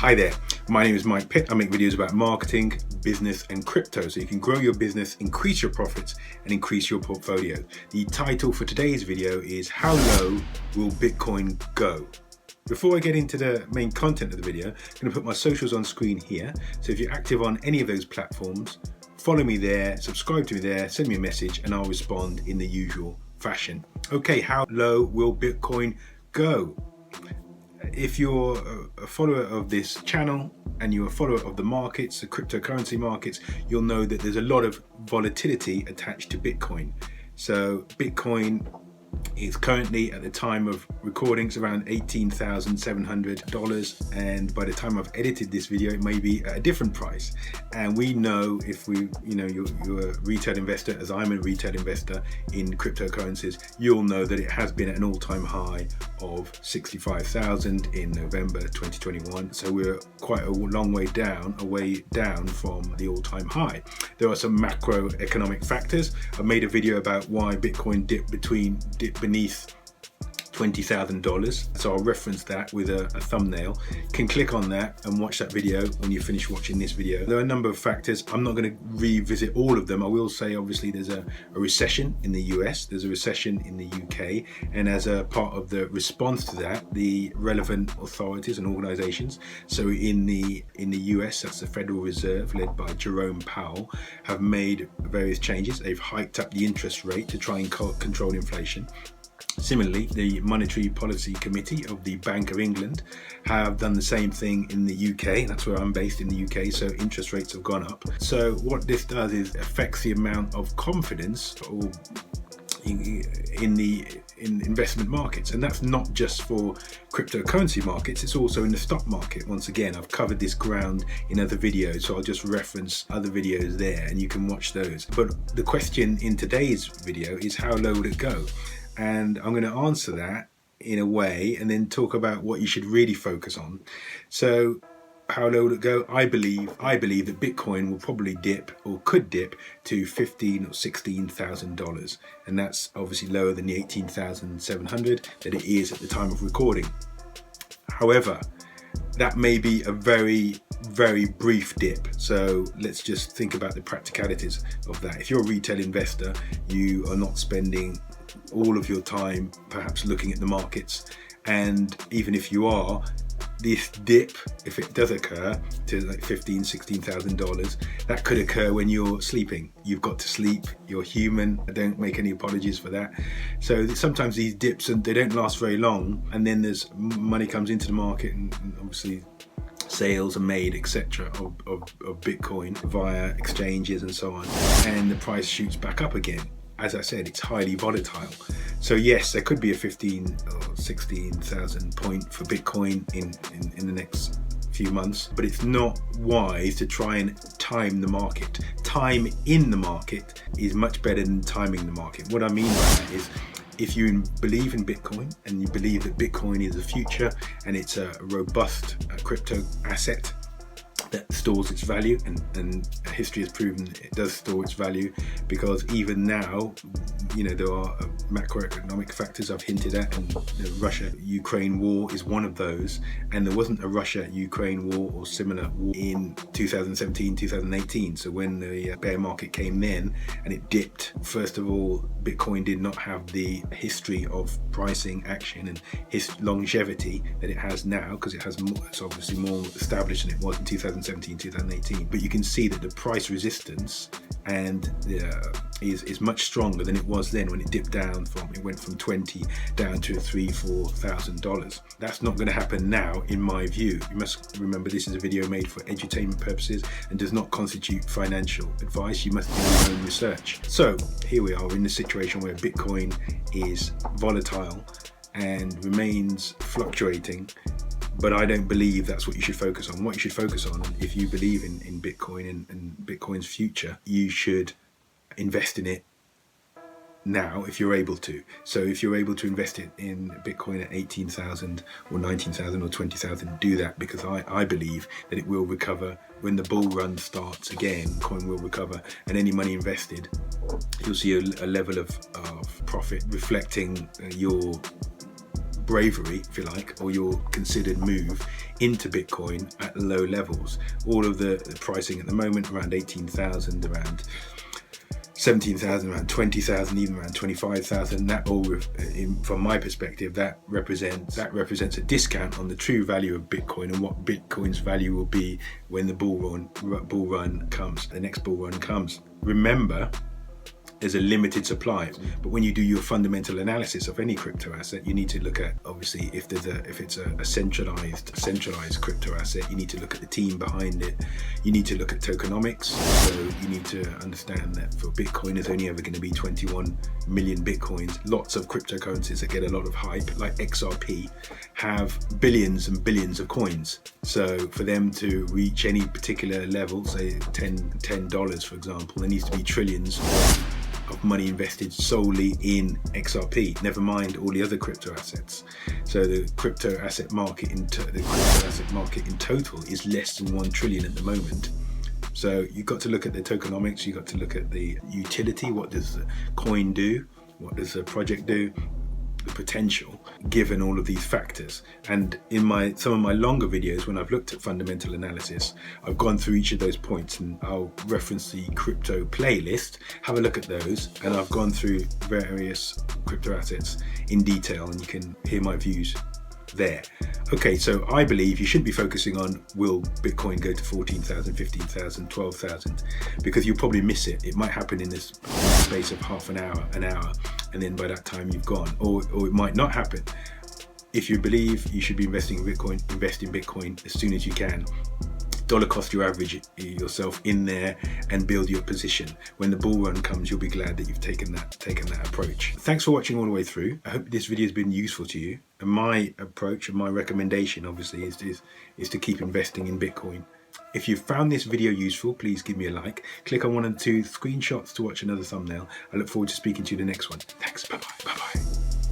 Hi there, my name is Mike Pitt. I make videos about marketing, business and crypto so you can grow your business, increase your profits and increase your portfolio. The title for today's video is How Low Will Bitcoin Go? Before I get into the main content of the video, I'm going to put my socials on screen here. So if you're active on any of those platforms, follow me there, subscribe to me there, send me a message and I'll respond in the usual fashion. Okay, how low will Bitcoin go? If you're a follower of this channel and you're a follower of the markets, the cryptocurrency markets, you'll know that there's a lot of volatility attached to Bitcoin. So Bitcoin is currently, at the time of recording, it's around $18,700, and by the time I've edited this video it may be at a different price. And we know, if you're a retail investor, as I'm a retail investor in cryptocurrencies, you'll know that it has been at an all-time high of 65,000 in November 2021. So we're quite a long way down from the all-time high. There are some macroeconomic factors. I've made a video about why Bitcoin dipped beneath $20,000, so I'll reference that with a thumbnail. You can click on that and watch that video when you finish watching this video. There are a number of factors. I'm not going to revisit all of them. I will say, obviously, there's a recession in the US, there's a recession in the UK, and as a part of the response to that, the relevant authorities and organizations, so in the US, that's the Federal Reserve led by Jerome Powell, have made various changes. They've hiked up the interest rate to try and control inflation. Similarly, the Monetary Policy Committee of the Bank of England have done the same thing in the UK. That's where I'm based, in the UK, so interest rates have gone up. So what this does is affects the amount of confidence in investment markets, and that's not just for cryptocurrency markets, it's also in the stock market. Once again, I've covered this ground in other videos, so I'll just reference other videos there and you can watch those. But the question in today's video is, how low would it go? And I'm going to answer that in a way and then talk about what you should really focus on. So how low will it go? I believe that Bitcoin will probably dip, or could dip, to $15,000 or $16,000, and that's obviously lower than the 18,700 that it is at the time of recording. However, that may be a very brief dip, so let's just think about the practicalities of that. If you're a retail investor, you are not spending all of your time perhaps looking at the markets, and even if you are, this dip, if it does occur to like $16,000, that could occur when you're sleeping. You've got to sleep, you're human, I don't make any apologies for that. So sometimes these dips, and they don't last very long, and then there's money comes into the market, and obviously sales are made, etc., of Bitcoin via exchanges and so on, and the price shoots back up again. As I said, it's highly volatile. So yes, there could be a 15 or 16,000 point for Bitcoin in the next few months, but it's not wise to try and time the market. Time in the market is much better than timing the market. What I mean by that is, if you believe in Bitcoin and you believe that Bitcoin is the future and it's a robust crypto asset that stores its value, and history has proven it does store its value, because even now, there are macroeconomic factors I've hinted at, and the Russia-Ukraine war is one of those, and there wasn't a Russia-Ukraine war or similar war in 2017, 2018. So when the bear market came then and it dipped, first of all, Bitcoin did not have the history of pricing action and longevity that it has now, because it's obviously more established than it was in 2017, 2018. But you can see that the price resistance is much stronger than it was then when it dipped down it went from 20 down to $3,000-$4,000. That's not going to happen now, in my view. You must remember, this is a video made for edutainment purposes and does not constitute financial advice. You must do your own research. So here we are in the situation where Bitcoin is volatile and remains fluctuating, but I don't believe that's what you should focus on. What you should focus on, if you believe in Bitcoin and Bitcoin's future, you should invest in it now if you're able to. So if you're able to invest it in Bitcoin at 18,000 or 19,000 or 20,000, do that, because I believe that it will recover when the bull run starts again. Coin will recover, and any money invested, you'll see a level of profit reflecting your bravery, if you like, or your considered move into Bitcoin at low levels. All of the pricing at the moment around 18,000, around 17,000, around 20,000, even around 25,000. That all, from my perspective, that represents a discount on the true value of Bitcoin and what Bitcoin's value will be when the bull run comes, the next bull run comes. Remember, there's a limited supply, but when you do your fundamental analysis of any crypto asset, you need to look at, obviously, if it's a centralized crypto asset, you need to look at the team behind it. You need to look at tokenomics. So you need to understand that for Bitcoin, there's only ever going to be 21 million Bitcoins. Lots of cryptocurrencies that get a lot of hype, like XRP, have billions and billions of coins. So for them to reach any particular level, say $10, for example, there needs to be trillions of money invested solely in XRP, never mind all the other crypto assets. So the crypto asset market in total is less than 1 trillion at the moment. So you've got to look at the tokenomics, you've got to look at the utility. What does the coin do? What does the project do? The potential, given all of these factors. And in some of my longer videos, when I've looked at fundamental analysis, I've gone through each of those points, and I'll reference the crypto playlist, have a look at those, and I've gone through various crypto assets in detail, and you can hear my views there. Okay, so I believe you should be focusing on, will Bitcoin go to 14,000, 15,000, 12,000? Because you'll probably miss it. It might happen in this space of half an hour, and then by that time you've gone, or it might not happen. If you believe you should be investing in Bitcoin, invest in Bitcoin as soon as you can. Dollar cost your average yourself in there and build your position. When the bull run comes, you'll be glad that you've taken that approach. Thanks for watching all the way through. I hope this video has been useful to you. And my approach and my recommendation, obviously, is to keep investing in Bitcoin. If you found this video useful, please give me a like. Click on one or two screenshots to watch another thumbnail. I look forward to speaking to you in the next one. Thanks. Bye-bye. Bye-bye.